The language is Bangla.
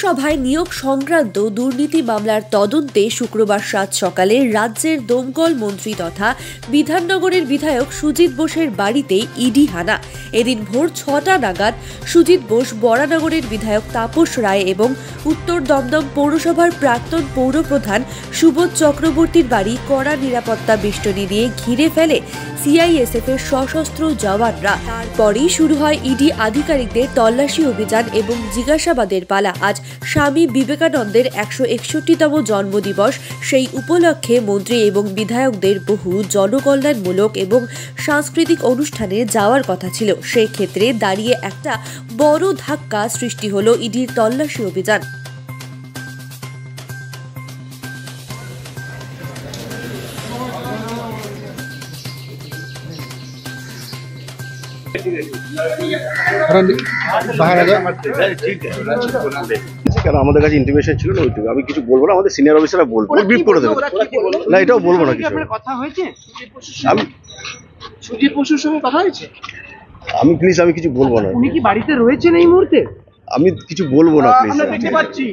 পৌরসভায় নিয়োগ সংক্রান্ত দুর্নীতি মামলার তদন্তে শুক্রবার 7 সকালে রাজ্যের দমকল মন্ত্রী তথা বিধাননগরের বিধায়ক সুজিত বোসের বাড়িতেই ইডি হানা। এদিন ভোর 6টা নাগাদ সুজিত বোস বরানগরের বিধায়ক তাপস রায় এবং উত্তর দমদম পৌরসভার প্রাক্তন পৌরপ্রধান সুবোধ চক্রবর্তীর বাড়ি কড়া নিরাপত্তা বেষ্টনী দিয়ে ঘিরে ফেলে সিআইএসএফ এর সশস্ত্র জওয়ানরা। তারপরেই শুরু হয় ইডি আধিকারিকদের তল্লাশি অভিযান এবং জিজ্ঞাসাবাদের পালা। আজ স্বামী বিবেকানন্দের 161তম জন্মদিবস, সেই উপলক্ষে মন্ত্রী এবং বিধায়কদের বহু জনকল্যাণমূলক এবং সাংস্কৃতিক অনুষ্ঠানে যাওয়ার কথা ছিল। সেই ক্ষেত্রে দাঁড়িয়ে একটা বড় ধাক্কা সৃষ্টি হলো ইডির তল্লাশি অভিযান। কেন আমাদের কাছে ইন্টিমেশন ছিল না, ওইটুকু আমি কিছু বলবো না, আমাদের সিনিয়র অফিসাররা বলবো, ব্রিফ করে দেবে। না এটাও বলবো না কিছু। কথা হয়েছে আমি সুজিত বসুর সঙ্গে কথা হয়েছে? আমি প্লিজ আমি কিছু বলবো না। উনি কি বাড়িতে রয়েছেন এই মুহূর্তে? আমি কিছু বলবো না প্লিজ। আমরা দেখতে পাচ্ছি